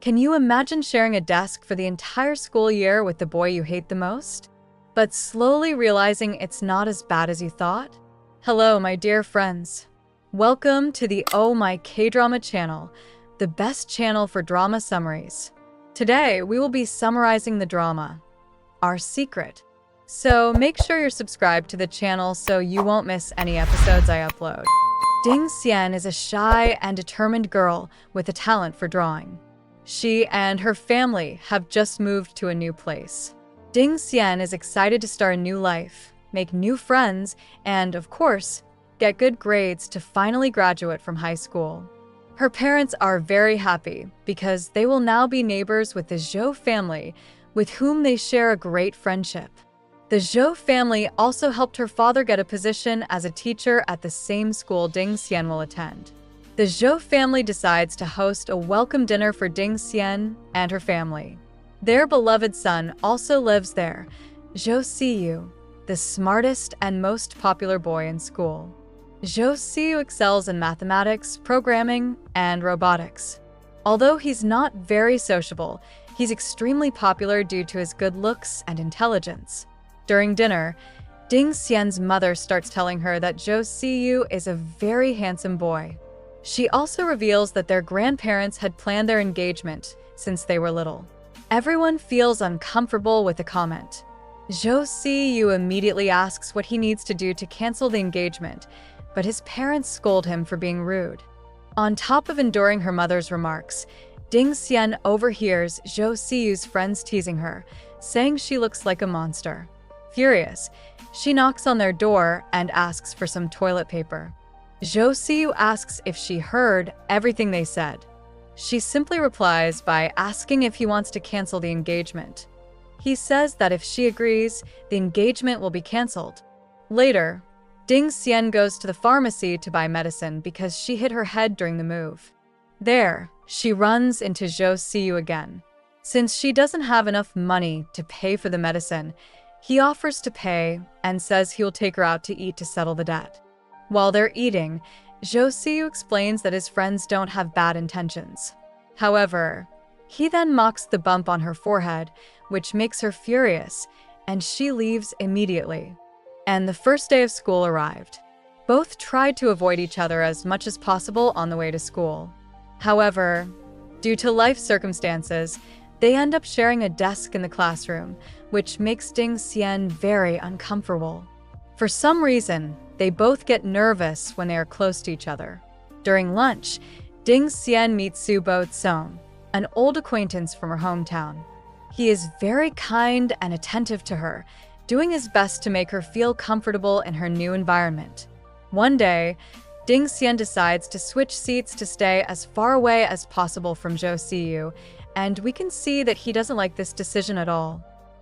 Can you imagine sharing a desk for the entire school year with the boy you hate the most? But slowly realizing it's not as bad as you thought? Hello, my dear friends. Welcome to the Oh My K-Drama channel, the best channel for drama summaries. Today, we will be summarizing the drama, Our Secret. So make sure you're subscribed to the channel so you won't miss any episodes I upload. Xian is a shy and determined girl with a talent for drawing. She and her family have just moved to a new place. Xian is excited to start a new life, make new friends, and, of course, get good grades to finally graduate from high school. Her parents are very happy because they will now be neighbors with the Zhou family, with whom they share a great friendship. The Zhou family also helped her father get a position as a teacher at the same school Xian will attend. The Zhou family decides to host a welcome dinner for Xian and her family. Their beloved son also lives there, Zhou, the smartest and most popular boy in school. Zhou excels in mathematics, programming, and robotics. Although he's not very sociable, he's extremely popular due to his good looks and intelligence. During dinner, Xian's mother starts telling her that Zhou is a very handsome boy. She also reveals that their grandparents had planned their engagement since they were little. Everyone feels uncomfortable with the comment. Zhou immediately asks what he needs to do to cancel the engagement, but his parents scold him for being rude. On top of enduring her mother's remarks, Xian overhears Zhou's friends teasing her, saying she looks like a monster. Furious, she knocks on their door and asks for some toilet paper. Zhou asks if she heard everything they said. She simply replies by asking if he wants to cancel the engagement. He says that if she agrees, the engagement will be canceled. Later, Xian goes to the pharmacy to buy medicine because she hit her head during the move. There, she runs into Zhou again. Since she doesn't have enough money to pay for the medicine, he offers to pay and says he'll take her out to eat to settle the debt. While they're eating, Zhou explains that his friends don't have bad intentions. However, he then mocks the bump on her forehead, which makes her furious, and she leaves immediately. And the first day of school arrived. Both tried to avoid each other as much as possible on the way to school. However, due to life circumstances, they end up sharing a desk in the classroom, which makes Xian very uncomfortable. For some reason, they both get nervous when they are close to each other. During lunch, Xian meets Zhou, an old acquaintance from her hometown. He is very kind and attentive to her, doing his best to make her feel comfortable in her new environment. One day, Xian decides to switch seats to stay as far away as possible from Zhou, and we can see that he doesn't like this decision at all.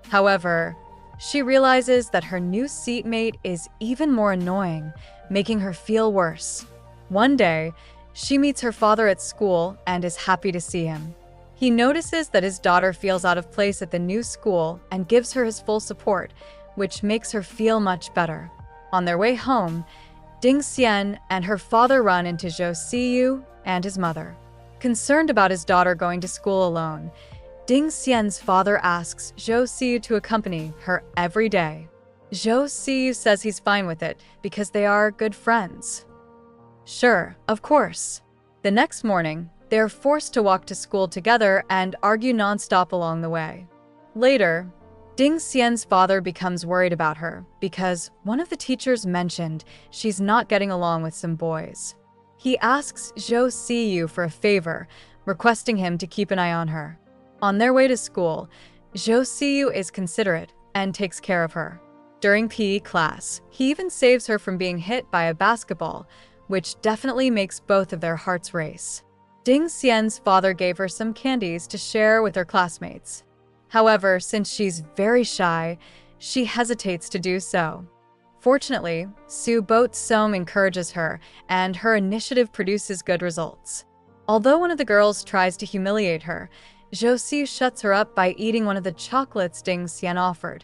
However, she realizes that her new seatmate is even more annoying, making her feel worse. One day, she meets her father at school and is happy to see him. He notices that his daughter feels out of place at the new school and gives her his full support, which makes her feel much better. On their way home, Xian and her father run into Zhou and his mother. Concerned about his daughter going to school alone, Xian's father asks Zhou to accompany her every day. Zhou says he's fine with it because they are good friends. Sure, of course. The next morning, they are forced to walk to school together and argue nonstop along the way. Later, Xian's father becomes worried about her because one of the teachers mentioned she's not getting along with some boys. He asks Zhou for a favor, requesting him to keep an eye on her. On their way to school, Zhou is considerate and takes care of her. During PE class, he even saves her from being hit by a basketball, which definitely makes both of their hearts race. Xian's father gave her some candies to share with her classmates. However, since she's very shy, she hesitates to do so. Fortunately, Zhou encourages her, and her initiative produces good results. Although one of the girls tries to humiliate her, Zhou shuts her up by eating one of the chocolates Xian offered,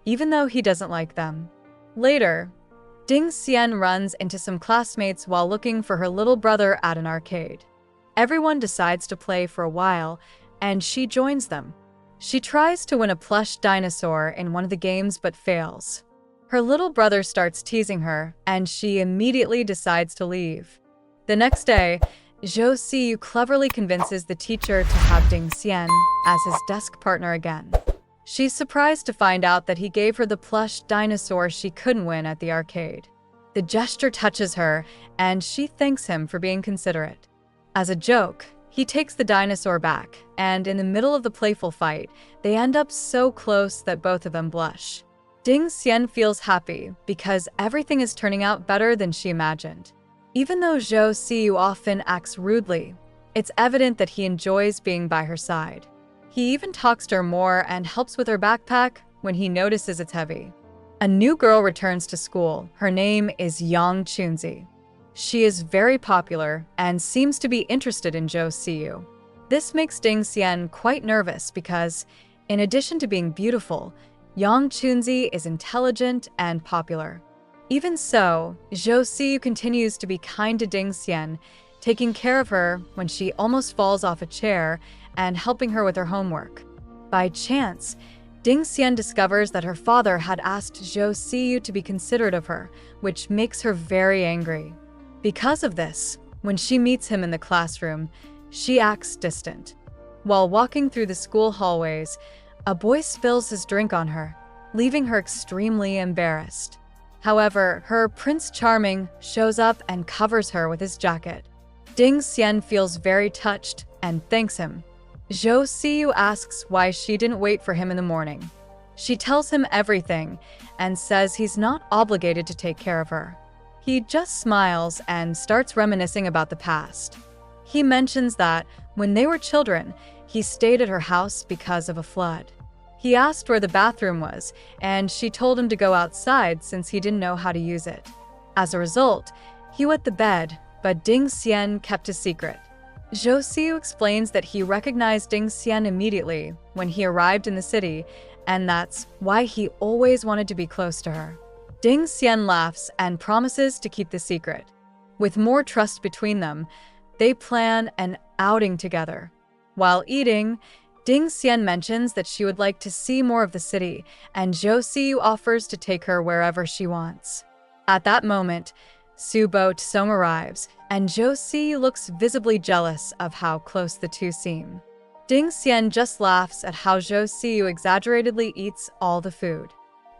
even though he doesn't like them. Later, Xian runs into some classmates while looking for her little brother at an arcade. Everyone decides to play for a while, and she joins them. She tries to win a plush dinosaur in one of the games but fails. Her little brother starts teasing her, and she immediately decides to leave. The next day, Zhou cleverly convinces the teacher to have Ding Xian as his desk partner again. She's surprised to find out that he gave her the plush dinosaur she couldn't win at the arcade. The gesture touches her, and she thanks him for being considerate. As a joke, he takes the dinosaur back, and in the middle of the playful fight, they end up so close that both of them blush. Ding Xian feels happy because everything is turning out better than she imagined. Even though Zhou often acts rudely, it's evident that he enjoys being by her side. He even talks to her more and helps with her backpack when he notices it's heavy. A new girl returns to school. Her name is Yang Chunzi. She is very popular and seems to be interested in Zhou. This makes Ding Xian quite nervous because, in addition to being beautiful, Yang Chunzi is intelligent and popular. Even so, Zhou continues to be kind to Ding Xian, taking care of her when she almost falls off a chair and helping her with her homework. By chance, Ding Xian discovers that her father had asked Zhou to be considerate of her, which makes her very angry. Because of this, when she meets him in the classroom, she acts distant. While walking through the school hallways, a boy spills his drink on her, leaving her extremely embarrassed. However, her Prince Charming shows up and covers her with his jacket. Ding Xian feels very touched and thanks him. Zhou asks why she didn't wait for him in the morning. She tells him everything and says he's not obligated to take care of her. He just smiles and starts reminiscing about the past. He mentions that when they were children, he stayed at her house because of a flood. He asked where the bathroom was, and she told him to go outside since he didn't know how to use it. As a result, he wet the bed, but Ding Xian kept his secret. Zhou explains that he recognized Ding Xian immediately when he arrived in the city, and that's why he always wanted to be close to her. Ding Xian laughs and promises to keep the secret. With more trust between them, they plan an outing together. While eating, Ding Xian mentions that she would like to see more of the city, and Zhou offers to take her wherever she wants. At that moment, Subo Tsong arrives, and Zhou looks visibly jealous of how close the two seem. Ding Xian just laughs at how Zhou exaggeratedly eats all the food.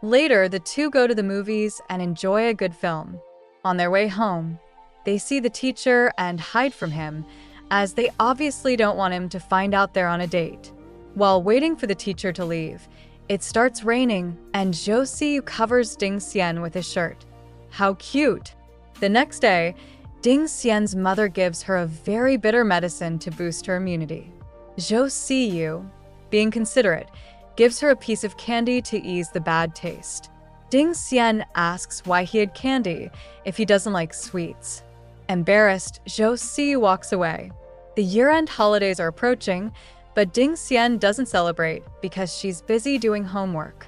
Later, the two go to the movies and enjoy a good film. On their way home, they see the teacher and hide from him, as they obviously don't want him to find out they're on a date. While waiting for the teacher to leave, it starts raining, and Zhou covers Ding Xian with his shirt. How cute! The next day, Ding Xian's mother gives her a very bitter medicine to boost her immunity. Zhou, being considerate, gives her a piece of candy to ease the bad taste. Ding Xian asks why he had candy if he doesn't like sweets. Embarrassed, Zhou walks away. The year-end holidays are approaching, but Ding Xian doesn't celebrate because she's busy doing homework.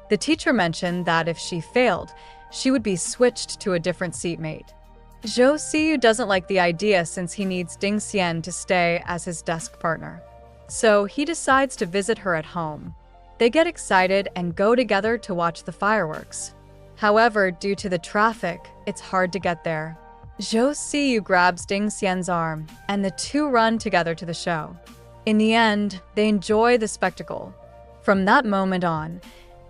The teacher mentioned that if she failed, she would be switched to a different seatmate. Zhou doesn't like the idea since he needs Ding Xian to stay as his desk partner. So he decides to visit her at home. They get excited and go together to watch the fireworks. However, due to the traffic, it's hard to get there. Zhou grabs Ding Xian's arm, and the two run together to the show. In the end, they enjoy the spectacle. From that moment on,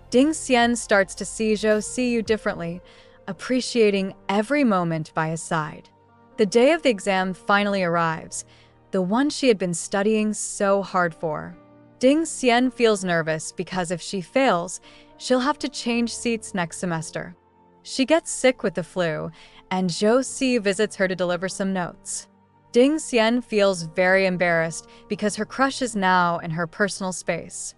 Ding Xian starts to see Zhou differently, appreciating every moment by his side. The day of the exam finally arrives, the one she had been studying so hard for. Ding Xian feels nervous because if she fails, she'll have to change seats next semester. She gets sick with the flu, and Zhou visits her to deliver some notes. Ding Xian feels very embarrassed because her crush is now in her personal space.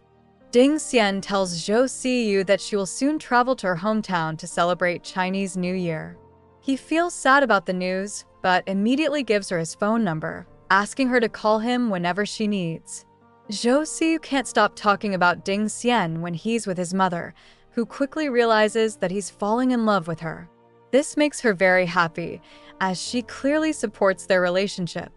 Ding Xian tells Zhou that she will soon travel to her hometown to celebrate Chinese New Year. He feels sad about the news, but immediately gives her his phone number, asking her to call him whenever she needs. Zhou can't stop talking about Ding Xian when he's with his mother, who quickly realizes that he's falling in love with her. This makes her very happy, as she clearly supports their relationship.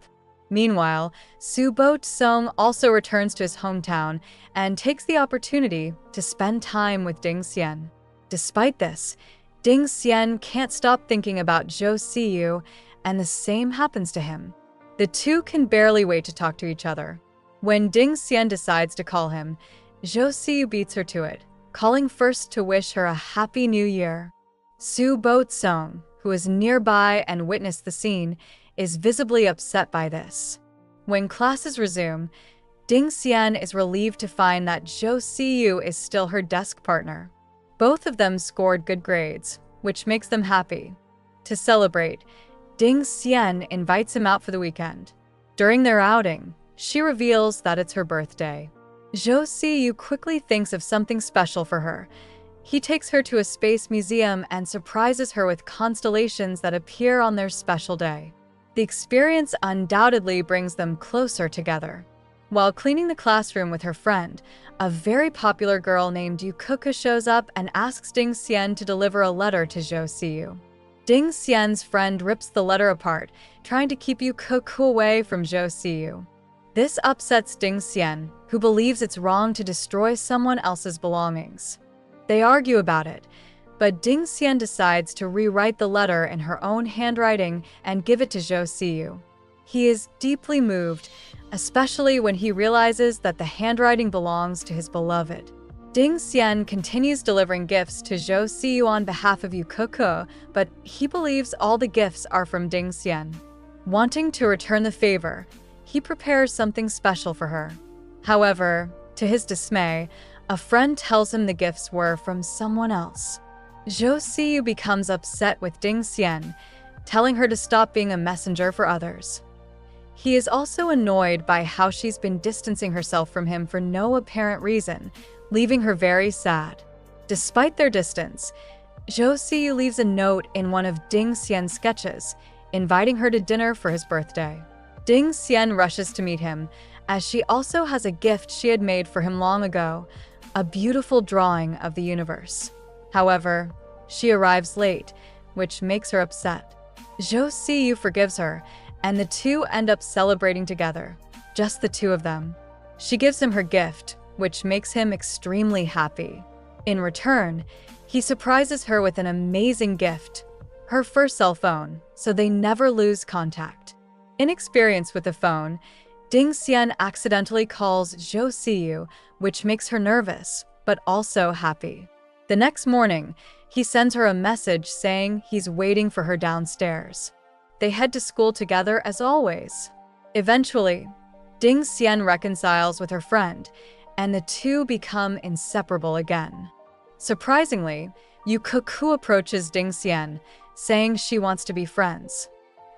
Meanwhile, Song also returns to his hometown and takes the opportunity to spend time with Ding Xian. Despite this, Ding Xian can't stop thinking about Zhou, and the same happens to him. The two can barely wait to talk to each other. When Ding Xian decides to call him, Zhou beats her to it, calling first to wish her a happy new year. Song, who is nearby and witnessed the scene, is visibly upset by this. When classes resume, Ding Xian is relieved to find that Zhou is still her desk partner. Both of them scored good grades, which makes them happy. To celebrate, Ding Xian invites him out for the weekend. During their outing, she reveals that it's her birthday. Zhou quickly thinks of something special for her. He takes her to a space museum and surprises her with constellations that appear on their special day. The experience undoubtedly brings them closer together. While cleaning the classroom with her friend, a very popular girl named Yukuka shows up and asks Ding Xian to deliver a letter to Zhou. Ding Xian's friend rips the letter apart, trying to keep Yukuka away from Zhou. This upsets Ding Xian, who believes it's wrong to destroy someone else's belongings. They argue about it, but Ding Xian decides to rewrite the letter in her own handwriting and give it to Zhou. He is deeply moved, especially when he realizes that the handwriting belongs to his beloved. Ding Xian continues delivering gifts to Zhou on behalf of Yukuka, but he believes all the gifts are from Ding Xian. Wanting to return the favor, he prepares something special for her. However, to his dismay, a friend tells him the gifts were from someone else. Zhou becomes upset with Ding Xian, telling her to stop being a messenger for others. He is also annoyed by how she's been distancing herself from him for no apparent reason, leaving her very sad. Despite their distance, Zhou leaves a note in one of Ding Xian's sketches, inviting her to dinner for his birthday. Ding Xian rushes to meet him, as she also has a gift she had made for him long ago, a beautiful drawing of the universe. However, she arrives late, which makes her upset. Zhou forgives her, and the two end up celebrating together, just the two of them. She gives him her gift, which makes him extremely happy. In return, he surprises her with an amazing gift, her first cell phone, so they never lose contact. Inexperienced with the phone, Ding Xian accidentally calls Zhou, which makes her nervous, but also happy. The next morning, he sends her a message saying he's waiting for her downstairs. They head to school together as always. Eventually, Ding Xian reconciles with her friend, and the two become inseparable again. Surprisingly, Yukuka approaches Ding Xian, saying she wants to be friends.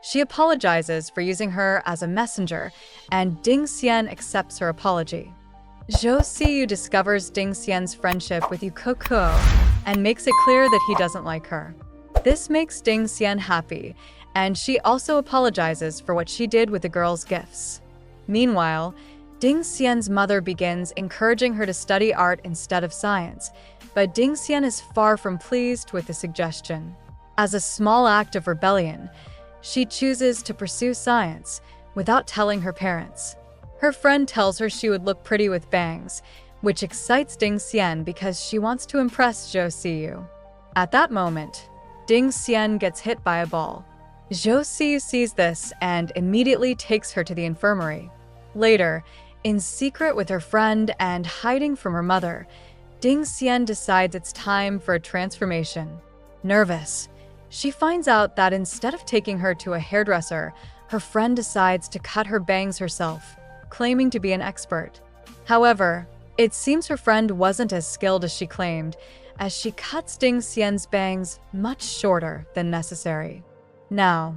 She apologizes for using her as a messenger, and Ding Xian accepts her apology. Zhou discovers Ding Xian's friendship with Yukuka and makes it clear that he doesn't like her. This makes Ding Xian happy, and she also apologizes for what she did with the girl's gifts. Meanwhile, Ding Xian's mother begins encouraging her to study art instead of science, but Ding Xian is far from pleased with the suggestion. As a small act of rebellion, she chooses to pursue science without telling her parents. Her friend tells her she would look pretty with bangs, which excites Ding Xian because she wants to impress Zhou. At that moment, Ding Xian gets hit by a ball. Zhou sees this and immediately takes her to the infirmary. Later, in secret with her friend and hiding from her mother, Ding Xian decides it's time for a transformation. Nervous, she finds out that instead of taking her to a hairdresser, her friend decides to cut her bangs herself, claiming to be an expert. However, it seems her friend wasn't as skilled as she claimed, as she cuts Ding Xian's bangs much shorter than necessary. Now,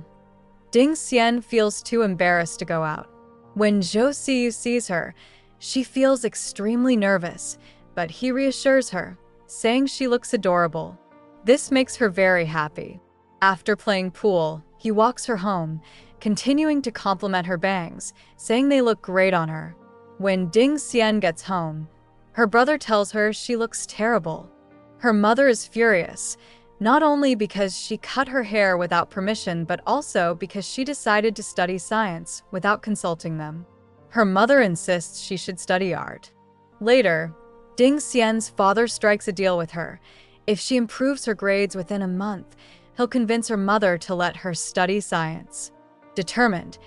Ding Xian feels too embarrassed to go out. When Zhou sees her, she feels extremely nervous, but he reassures her, saying she looks adorable. This makes her very happy. After playing pool, he walks her home, continuing to compliment her bangs, saying they look great on her. When Ding Xian gets home, her brother tells her she looks terrible. Her mother is furious, not only because she cut her hair without permission, but also because she decided to study science without consulting them. Her mother insists she should study art. Later, Ding Xian's father strikes a deal with her. If she improves her grades within a month, he'll convince her mother to let her study science. Determined,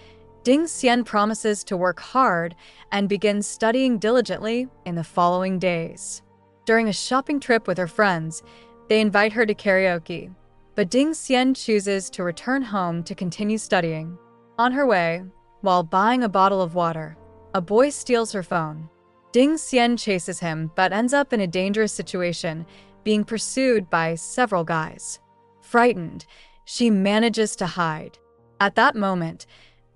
Ding Xian promises to work hard and begins studying diligently in the following days. During a shopping trip with her friends, they invite her to karaoke, but Ding Xian chooses to return home to continue studying. On her way, while buying a bottle of water, a boy steals her phone. Ding Xian chases him but ends up in a dangerous situation, being pursued by several guys. Frightened, she manages to hide. At that moment,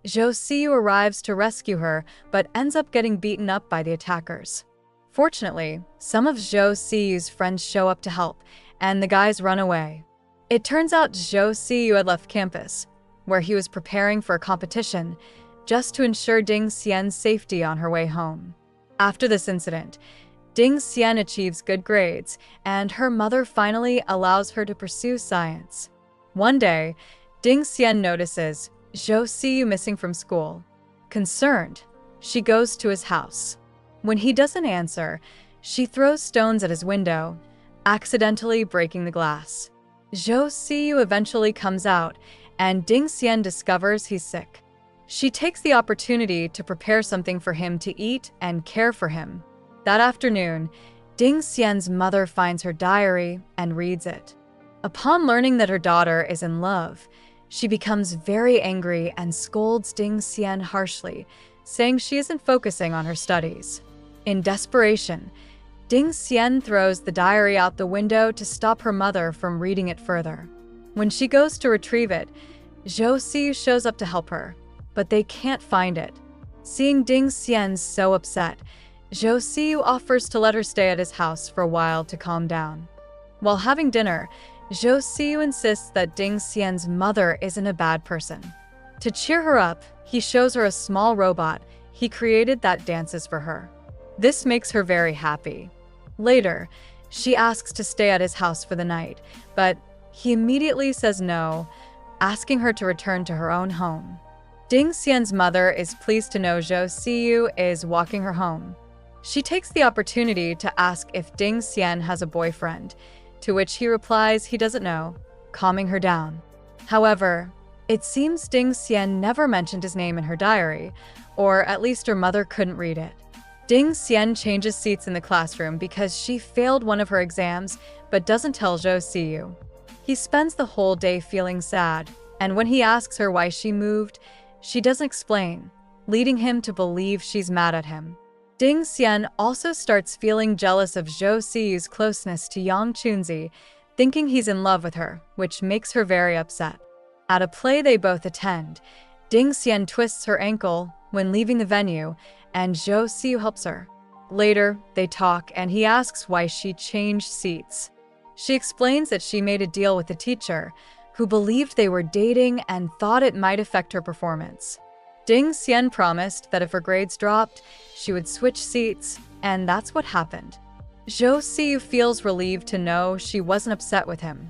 Zhou arrives to rescue her but ends up getting beaten up by the attackers. Fortunately, some of Zhou's friends show up to help, and the guys run away. It turns out Zhou had left campus, where he was preparing for a competition, just to ensure Ding Xian's safety on her way home. After this incident, Ding Xian achieves good grades, and her mother finally allows her to pursue science. One day, Ding Xian notices Zhou missing from school. Concerned, she goes to his house. When he doesn't answer, she throws stones at his window, accidentally breaking the glass. Zhou eventually comes out, and Ding Xian discovers he's sick. She takes the opportunity to prepare something for him to eat and care for him. That afternoon, Ding Xian's mother finds her diary and reads it. Upon learning that her daughter is in love, she becomes very angry and scolds Ding Xian harshly, saying she isn't focusing on her studies. In desperation, Ding Xian throws the diary out the window to stop her mother from reading it further. When she goes to retrieve it, Zhou shows up to help her, but they can't find it. Seeing Ding Xian so upset, Zhou offers to let her stay at his house for a while to calm down. While having dinner, Zhou insists that Ding Xian's mother isn't a bad person. To cheer her up, he shows her a small robot he created that dances for her. This makes her very happy. Later, she asks to stay at his house for the night, but he immediately says no, asking her to return to her own home. Ding Xian's mother is pleased to know Zhou is walking her home. She takes the opportunity to ask if Ding Xian has a boyfriend, to which he replies he doesn't know, calming her down. However, it seems Ding Xian never mentioned his name in her diary, or at least her mother couldn't read it. Ding Xian changes seats in the classroom because she failed one of her exams but doesn't tell Zhou. He spends the whole day feeling sad, and when he asks her why she moved, she doesn't explain, leading him to believe she's mad at him. Ding Xian also starts feeling jealous of Zhou's closeness to Yang Chunzi, thinking he's in love with her, which makes her very upset. At a play they both attend, Ding Xian twists her ankle when leaving the venue, and Zhou helps her. Later, they talk and he asks why she changed seats. She explains that she made a deal with the teacher, who believed they were dating and thought it might affect her performance. Ding Xian promised that if her grades dropped, she would switch seats, and that's what happened. Zhou feels relieved to know she wasn't upset with him.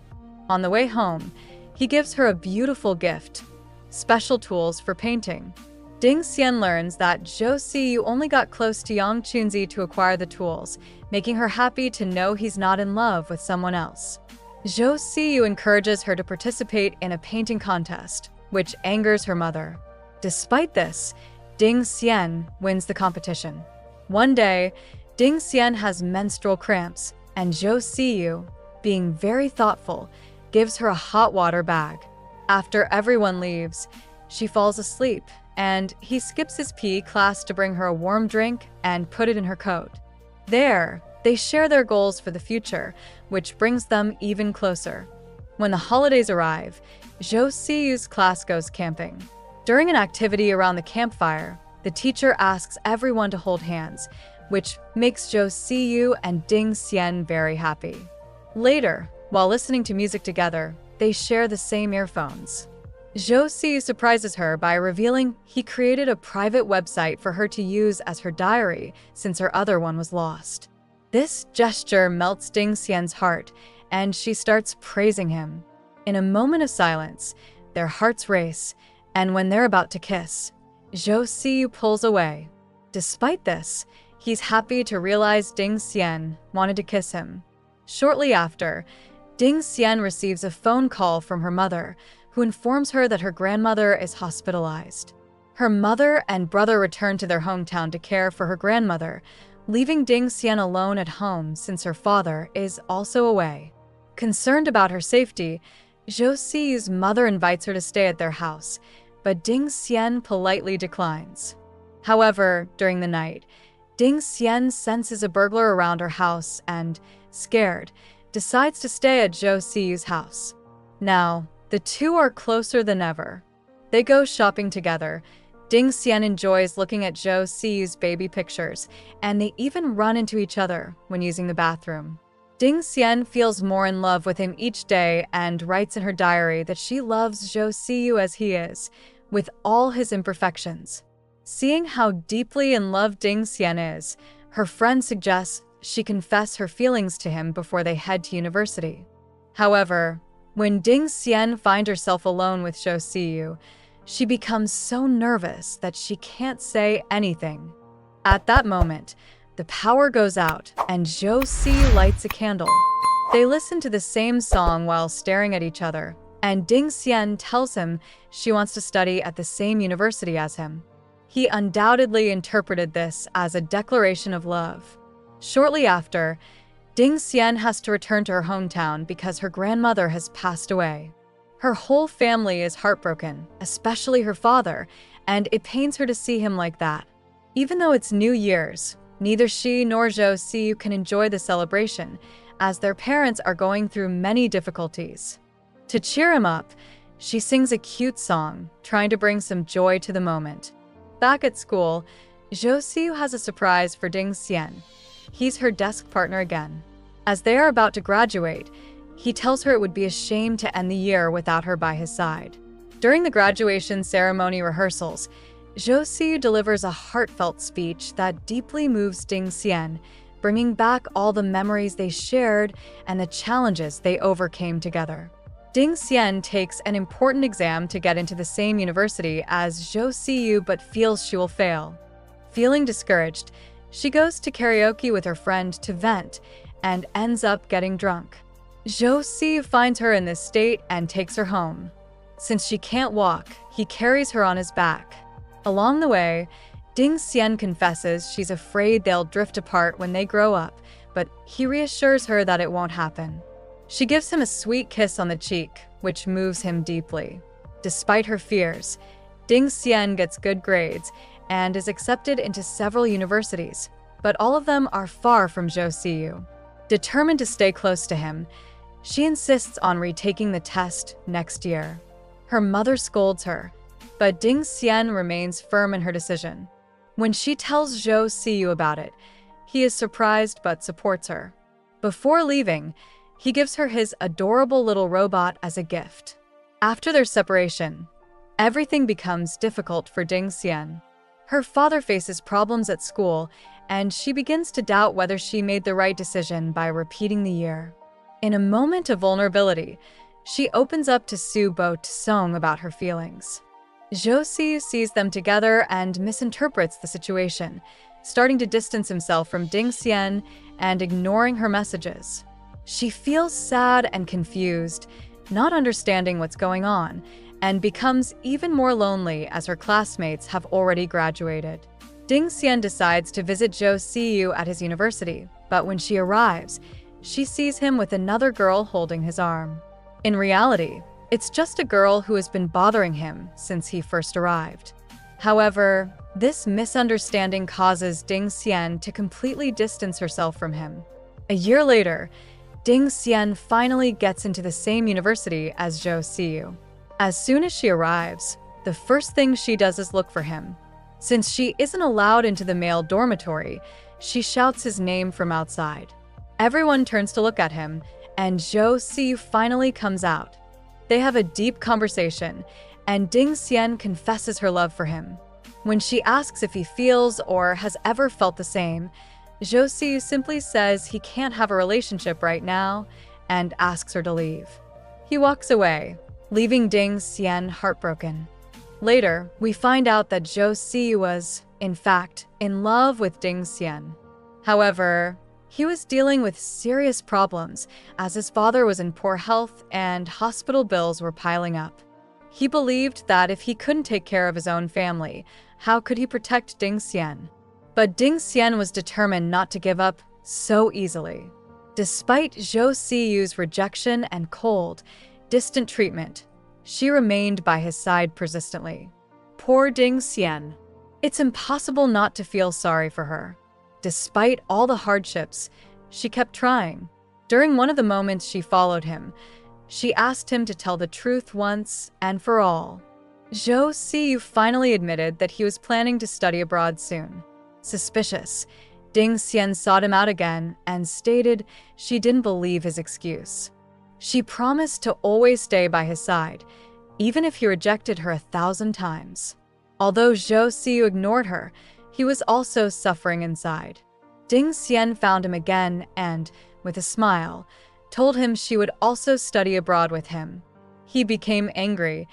On the way home, he gives her a beautiful gift, special tools for painting. Ding Xian learns that Zhou only got close to Yang Chunzi to acquire the tools, making her happy to know he's not in love with someone else. Zhou encourages her to participate in a painting contest, which angers her mother. Despite this, Ding Xian wins the competition. One day, Ding Xian has menstrual cramps, and Zhou, being very thoughtful, gives her a hot water bag. After everyone leaves, she falls asleep, and he skips his PE class to bring her a warm drink and put it in her coat. There, they share their goals for the future, which brings them even closer. When the holidays arrive, Zhou's class goes camping. During an activity around the campfire, the teacher asks everyone to hold hands, which makes Zhou and Ding Xian very happy. Later, while listening to music together, they share the same earphones. Zhou surprises her by revealing he created a private website for her to use as her diary since her other one was lost. This gesture melts Ding Xian's heart, and she starts praising him. In a moment of silence, their hearts race, and when they're about to kiss, Zhou pulls away. Despite this, he's happy to realize Ding Xian wanted to kiss him. Shortly after, Ding Xian receives a phone call from her mother, who informs her that her grandmother is hospitalized. Her mother and brother return to their hometown to care for her grandmother, leaving Ding Xian alone at home since her father is also away. Concerned about her safety, Zhou's mother invites her to stay at their house, but Ding Xian politely declines. However, during the night, Ding Xian senses a burglar around her house and, scared, decides to stay at Zhou's house. Now, the two are closer than ever. They go shopping together. Ding Xian enjoys looking at Zhou's baby pictures, and they even run into each other when using the bathroom. Ding Xian feels more in love with him each day and writes in her diary that she loves Zhou as he is, with all his imperfections. Seeing how deeply in love Ding Xian is, her friend suggests she confess her feelings to him before they head to university. However, when Ding Xian finds herself alone with Zhou, she becomes so nervous that she can't say anything. At that moment, the power goes out and Zhou lights a candle. They listen to the same song while staring at each other, and Ding Xian tells him she wants to study at the same university as him. He undoubtedly interpreted this as a declaration of love. Shortly after, Ding Xian has to return to her hometown because her grandmother has passed away. Her whole family is heartbroken, especially her father, and it pains her to see him like that. Even though it's New Year's, neither she nor Zhou can enjoy the celebration, as their parents are going through many difficulties. To cheer him up, she sings a cute song, trying to bring some joy to the moment. Back at school, Zhou has a surprise for Ding Xian. He's her desk partner again. As they are about to graduate, he tells her it would be a shame to end the year without her by his side. During the graduation ceremony rehearsals, Zhou delivers a heartfelt speech that deeply moves Ding Xian, bringing back all the memories they shared and the challenges they overcame together. Ding Xian takes an important exam to get into the same university as Zhou but feels she will fail. Feeling discouraged, she goes to karaoke with her friend to vent and ends up getting drunk. Zhou finds her in this state and takes her home. Since she can't walk, he carries her on his back. Along the way, Ding Xian confesses she's afraid they'll drift apart when they grow up, but he reassures her that it won't happen. She gives him a sweet kiss on the cheek, which moves him deeply. Despite her fears, Ding Xian gets good grades and is accepted into several universities, but all of them are far from Zhou. Determined to stay close to him, she insists on retaking the test next year. Her mother scolds her, but Ding Xian remains firm in her decision. When she tells Zhou about it, he is surprised but supports her. Before leaving, he gives her his adorable little robot as a gift. After their separation, everything becomes difficult for Ding Xian. Her father faces problems at school, and she begins to doubt whether she made the right decision by repeating the year. In a moment of vulnerability, she opens up to Su Bo Tsong about her feelings. Zhou sees them together and misinterprets the situation, starting to distance himself from Ding Xian and ignoring her messages. She feels sad and confused, not understanding what's going on, and becomes even more lonely as her classmates have already graduated. Ding Xian decides to visit Zhou at his university, but when she arrives, she sees him with another girl holding his arm. In reality, it's just a girl who has been bothering him since he first arrived. However, this misunderstanding causes Ding Xian to completely distance herself from him. A year later, Ding Xian finally gets into the same university as Zhou. As soon as she arrives, the first thing she does is look for him. Since she isn't allowed into the male dormitory, she shouts his name from outside. Everyone turns to look at him, and Zhou finally comes out. They have a deep conversation, and Ding Xian confesses her love for him. When she asks if he feels or has ever felt the same, Zhou simply says he can't have a relationship right now, and asks her to leave. He walks away, leaving Ding Xian heartbroken. Later, we find out that Zhou Si was, in fact, in love with Ding Xian. However, he was dealing with serious problems as his father was in poor health and hospital bills were piling up. He believed that if he couldn't take care of his own family, how could he protect Ding Xian? But Ding Xian was determined not to give up so easily. Despite Zhou Siyu's rejection and cold, distant treatment, she remained by his side persistently. Poor Ding Xian. It's impossible not to feel sorry for her. Despite all the hardships, she kept trying. During one of the moments she followed him, she asked him to tell the truth once and for all. Zhou Siyu finally admitted that he was planning to study abroad soon. Suspicious, Ding Xian sought him out again and stated she didn't believe his excuse. She promised to always stay by his side, even if he rejected her 1,000 times. Although Zhou Siyu ignored her, he was also suffering inside. Ding Xian found him again and, with a smile, told him she would also study abroad with him. He became angry,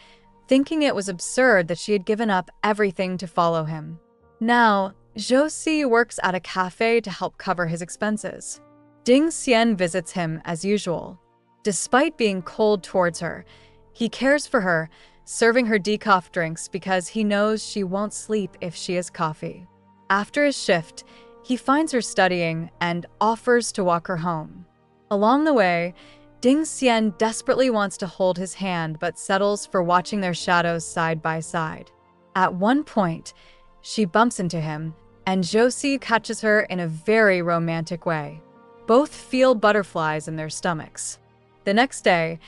thinking it was absurd that she had given up everything to follow him. Now, Zhou Si works at a cafe to help cover his expenses. Ding Xian visits him as usual. Despite being cold towards her, he cares for her, serving her decaf drinks because he knows she won't sleep if she has coffee. After his shift, he finds her studying and offers to walk her home. Along the way, Ding Xian desperately wants to hold his hand but settles for watching their shadows side by side. At one point, she bumps into him, and Zhou Si catches her in a very romantic way. Both feel butterflies in their stomachs. The next day,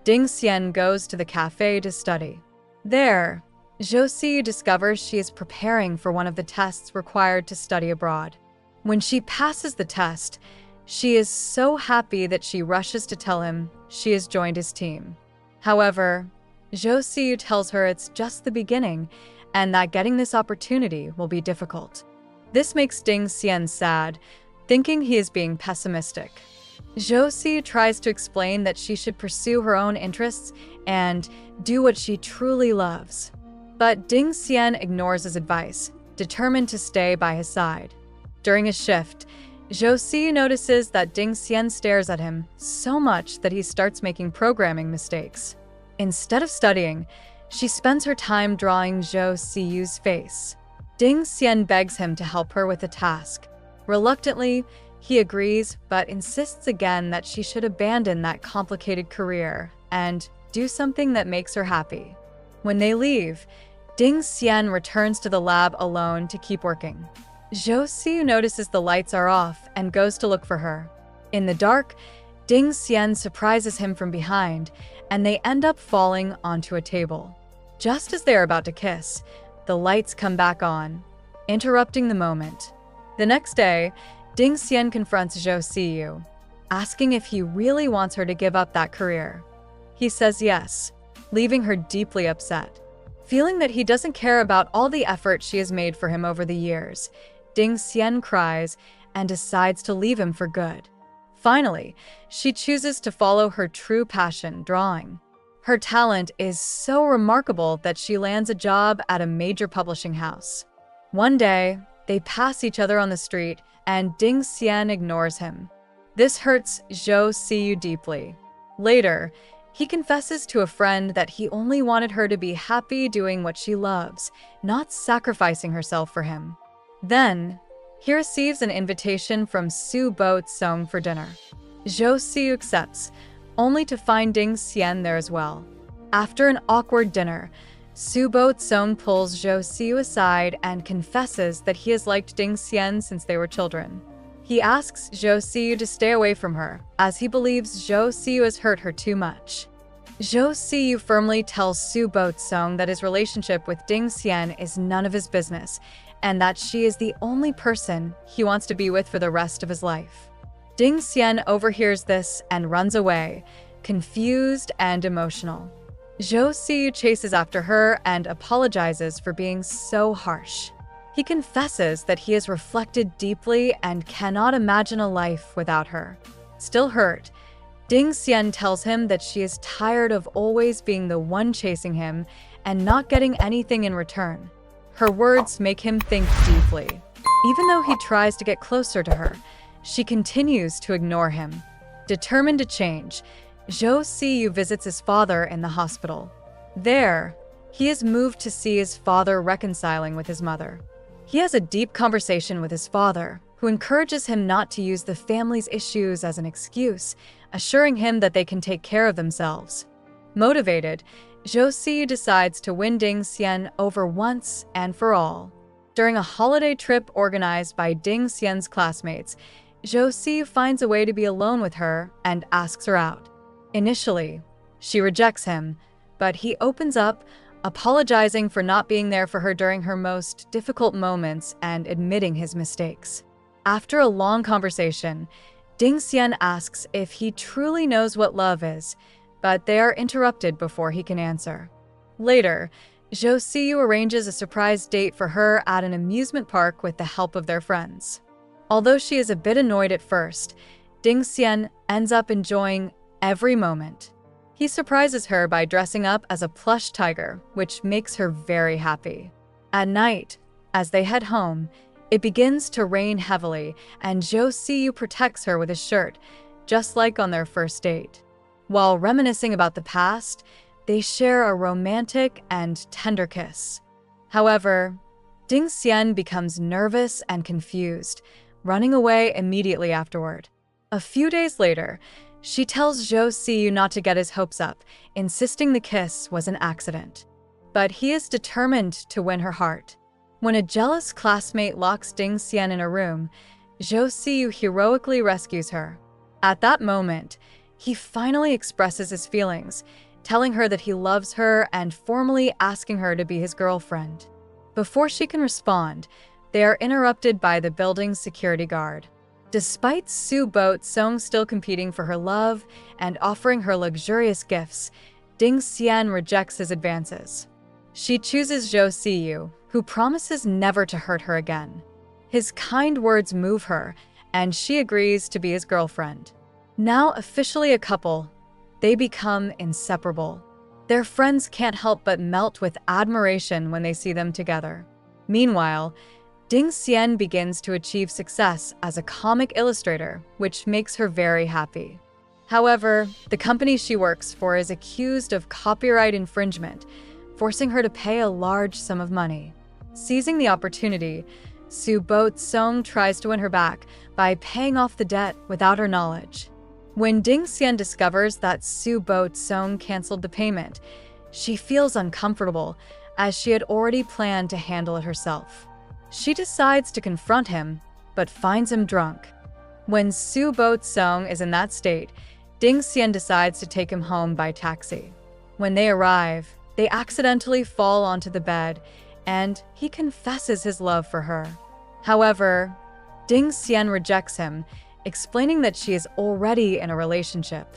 Ding Xian goes to the cafe to study. There, Zhou Si discovers she is preparing for one of the tests required to study abroad. When she passes the test, she is so happy that she rushes to tell him she has joined his team. However, Zhou Si tells her it's just the beginning and that getting this opportunity will be difficult. This makes Ding Xian sad, thinking he is being pessimistic. Zhou Si tries to explain that she should pursue her own interests and do what she truly loves. But Ding Xian ignores his advice, determined to stay by his side. During a shift, Zhou Si notices that Ding Xian stares at him so much that he starts making programming mistakes. Instead of studying, she spends her time drawing Zhou Siyu's face. Ding Xian begs him to help her with the task. Reluctantly, he agrees but insists again that she should abandon that complicated career and do something that makes her happy. When they leave, Ding Xian returns to the lab alone to keep working. Zhou Siyu notices the lights are off and goes to look for her. In the dark, Ding Xian surprises him from behind, and they end up falling onto a table. Just as they are about to kiss, the lights come back on, interrupting the moment. The next day, Ding Xian confronts Zhou Siyu, asking if he really wants her to give up that career. He says yes, leaving her deeply upset. Feeling that he doesn't care about all the effort she has made for him over the years, Ding Xian cries and decides to leave him for good. Finally, she chooses to follow her true passion, drawing. Her talent is so remarkable that she lands a job at a major publishing house. One day, they pass each other on the street and Ding Xian ignores him. This hurts Zhou Siyu deeply. Later, he confesses to a friend that he only wanted her to be happy doing what she loves, not sacrificing herself for him. Then, he receives an invitation from Su Bo Tsong for dinner. Zhou Siyu accepts, only to find Ding Xian there as well. After an awkward dinner, Su Bo Tsong pulls Zhou Siyu aside and confesses that he has liked Ding Xian since they were children. He asks Zhou Siyu to stay away from her, as he believes Zhou Siyu has hurt her too much. Zhou Siyu firmly tells Su Bo Tsong that his relationship with Ding Xian is none of his business, and that she is the only person he wants to be with for the rest of his life. Ding Xian overhears this and runs away, confused and emotional. Zhou Siyu chases after her and apologizes for being so harsh. He confesses that he has reflected deeply and cannot imagine a life without her. Still hurt, Ding Xian tells him that she is tired of always being the one chasing him and not getting anything in return. Her words make him think deeply. Even though he tries to get closer to her, she continues to ignore him. Determined to change, Zhou visits his father in the hospital. There, he is moved to see his father reconciling with his mother. He has a deep conversation with his father, who encourages him not to use the family's issues as an excuse, assuring him that they can take care of themselves. Motivated, Zhou decides to win Ding Xian over once and for all. During a holiday trip organized by Ding Xian's classmates, Zhou finds a way to be alone with her and asks her out. Initially, she rejects him, but he opens up, apologizing for not being there for her during her most difficult moments and admitting his mistakes. After a long conversation, Ding Xian asks if he truly knows what love is, but they are interrupted before he can answer. Later, Zhou arranges a surprise date for her at an amusement park with the help of their friends. Although she is a bit annoyed at first, Ding Xian ends up enjoying every moment. He surprises her by dressing up as a plush tiger, which makes her very happy. At night, as they head home, it begins to rain heavily, and Zhou protects her with his shirt, just like on their first date. While reminiscing about the past, they share a romantic and tender kiss. However, Ding Xian becomes nervous and confused, running away immediately afterward. A few days later, she tells Zhou not to get his hopes up, insisting the kiss was an accident. But he is determined to win her heart. When a jealous classmate locks Ding Xian in a room, Zhou heroically rescues her. At that moment, he finally expresses his feelings, telling her that he loves her and formally asking her to be his girlfriend. Before she can respond, they are interrupted by the building's security guard. Despite Zhou still competing for her love and offering her luxurious gifts, Ding Xian rejects his advances. She chooses Zhou, who promises never to hurt her again. His kind words move her, and she agrees to be his girlfriend. Now officially a couple, they become inseparable. Their friends can't help but melt with admiration when they see them together. Meanwhile, Ding Xian begins to achieve success as a comic illustrator, which makes her very happy. However, the company she works for is accused of copyright infringement, forcing her to pay a large sum of money. Seizing the opportunity, Zhou tries to win her back by paying off the debt without her knowledge. When Ding Xian discovers that Zhou canceled the payment, she feels uncomfortable, as she had already planned to handle it herself. She decides to confront him, but finds him drunk. When Zhou is in that state, Ding Xian decides to take him home by taxi. When they arrive, they accidentally fall onto the bed, and he confesses his love for her. However, Ding Xian rejects him, explaining that she is already in a relationship.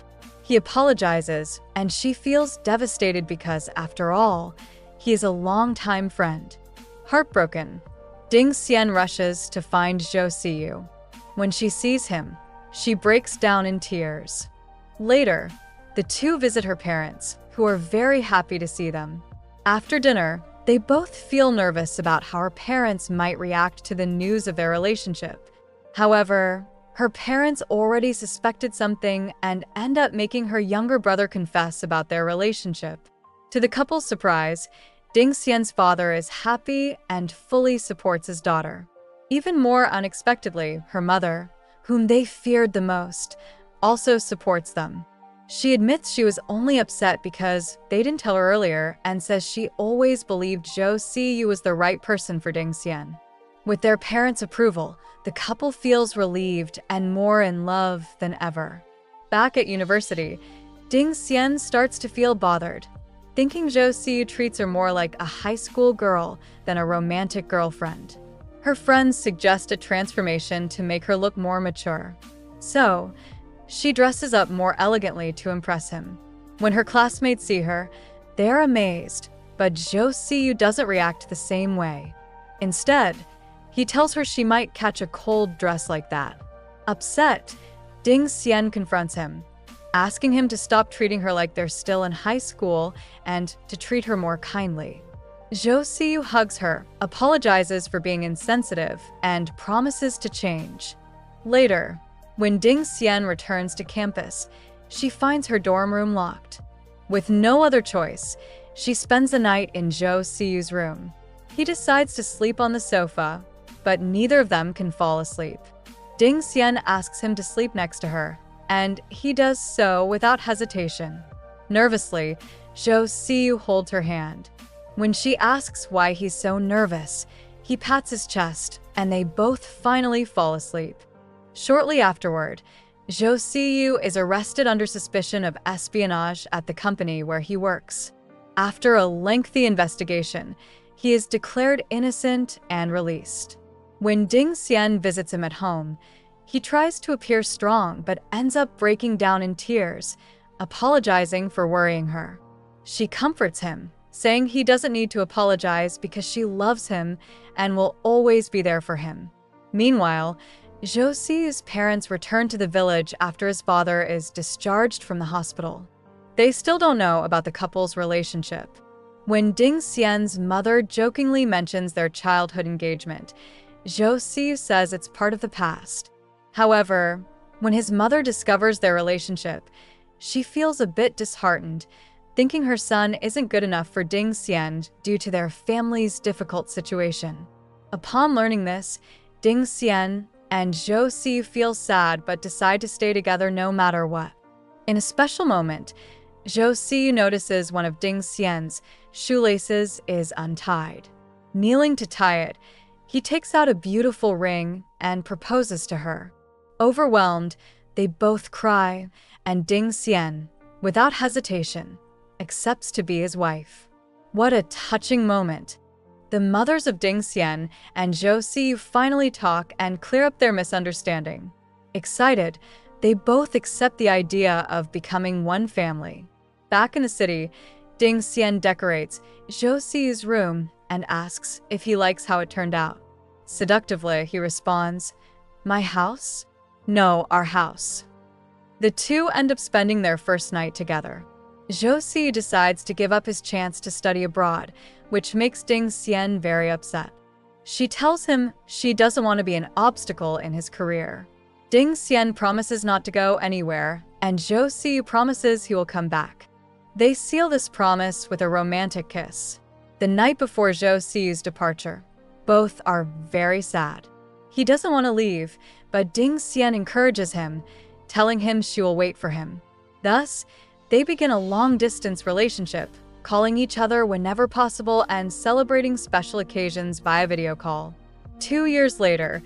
He apologizes, and she feels devastated because, after all, he is a longtime friend. Heartbroken, Ding Xian rushes to find Zhou. When she sees him, she breaks down in tears. Later, the two visit her parents, who are very happy to see them. After dinner, they both feel nervous about how her parents might react to the news of their relationship. However, her parents already suspected something and end up making her younger brother confess about their relationship. To the couple's surprise, Ding Xian's father is happy and fully supports his daughter. Even more unexpectedly, her mother, whom they feared the most, also supports them. She admits she was only upset because they didn't tell her earlier and says she always believed Zhou was the right person for Ding Xian. With their parents' approval, the couple feels relieved and more in love than ever. Back at university, Ding Xian starts to feel bothered, thinking Zhou treats her more like a high school girl than a romantic girlfriend. Her friends suggest a transformation to make her look more mature. So, she dresses up more elegantly to impress him. When her classmates see her, they are amazed, but Zhou doesn't react the same way. Instead, he tells her she might catch a cold dressed like that. Upset, Ding Xian confronts him. asking him to stop treating her like they're still in high school and to treat her more kindly. Zhou hugs her, apologizes for being insensitive, and promises to change. Later, when Xian returns to campus, she finds her dorm room locked. With no other choice, she spends the night in Zhou's room. He decides to sleep on the sofa, but neither of them can fall asleep. Xian asks him to sleep next to her, and he does so without hesitation. Nervously, Zhou holds her hand. When she asks why he's so nervous, he pats his chest, and they both finally fall asleep. Shortly afterward, Zhou is arrested under suspicion of espionage at the company where he works. After a lengthy investigation, he is declared innocent and released. When Xian visits him at home, he tries to appear strong but ends up breaking down in tears, apologizing for worrying her. She comforts him, saying he doesn't need to apologize because she loves him and will always be there for him. Meanwhile, Zhou's parents return to the village after his father is discharged from the hospital. They still don't know about the couple's relationship. When Xian's mother jokingly mentions their childhood engagement, Zhou says it's part of the past. However, when his mother discovers their relationship, she feels a bit disheartened, thinking her son isn't good enough for Xian due to their family's difficult situation. Upon learning this, Xian and Zhou feel sad but decide to stay together no matter what. In a special moment, Zhou notices one of Xian's shoelaces is untied. Kneeling to tie it, he takes out a beautiful ring and proposes to her. Overwhelmed, they both cry, and Xian, without hesitation, accepts to be his wife. What a touching moment! The mothers of Xian and Zhou finally talk and clear up their misunderstanding. Excited, they both accept the idea of becoming one family. Back in the city, Xian decorates Zhou's room and asks if he likes how it turned out. Seductively, he responds, "My house? No, our house." The two end up spending their first night together. Zhou decides to give up his chance to study abroad, which makes Xian very upset. She tells him she doesn't want to be an obstacle in his career. Xian promises not to go anywhere, and Zhou promises he will come back. They seal this promise with a romantic kiss. The night before Zhou's departure, both are very sad. He doesn't want to leave, but Xian encourages him, telling him she will wait for him. Thus, they begin a long-distance relationship, calling each other whenever possible and celebrating special occasions via video call. 2 years later,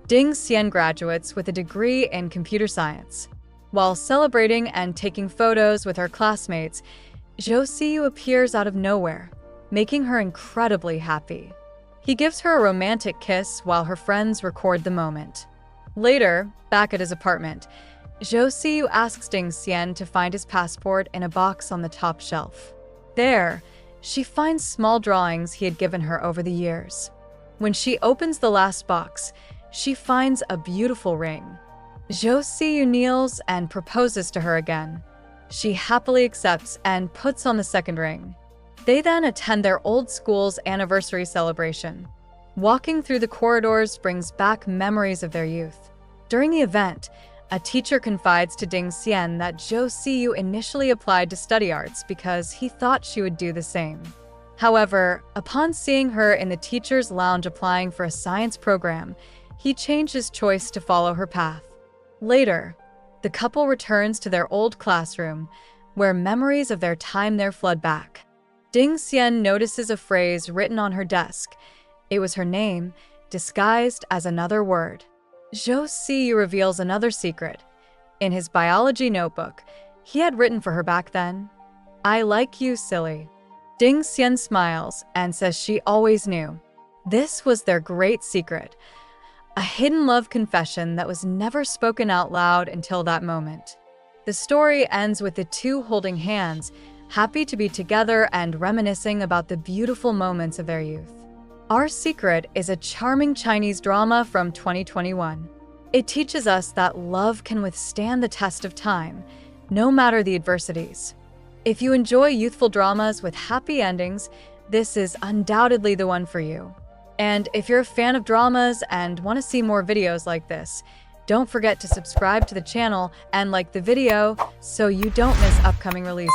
Xian graduates with a degree in computer science. While celebrating and taking photos with her classmates, Zhou appears out of nowhere, making her incredibly happy. He gives her a romantic kiss while her friends record the moment. Later, back at his apartment, Zhou asks Xian to find his passport in a box on the top shelf. There, she finds small drawings he had given her over the years. When she opens the last box, she finds a beautiful ring. Zhou kneels and proposes to her again. She happily accepts and puts on the second ring. They then attend their old school's anniversary celebration. Walking through the corridors brings back memories of their youth. During the event, a teacher confides to Xian that Zhou initially applied to study arts because he thought she would do the same. However, upon seeing her in the teacher's lounge applying for a science program, he changed his choice to follow her path. Later, the couple returns to their old classroom, where memories of their time there flood back. Xian notices a phrase written on her desk. It was her name, disguised as another word. Zhou reveals another secret. In his biology notebook, he had written for her back then, "I like you, silly." Xian smiles and says she always knew. This was their great secret, a hidden love confession that was never spoken out loud until that moment. The story ends with the two holding hands, happy to be together and reminiscing about the beautiful moments of their youth. Our Secret is a charming Chinese drama from 2021. It teaches us that love can withstand the test of time, no matter the adversities. If you enjoy youthful dramas with happy endings, this is undoubtedly the one for you. And if you're a fan of dramas and want to see more videos like this, don't forget to subscribe to the channel and like the video so you don't miss upcoming releases.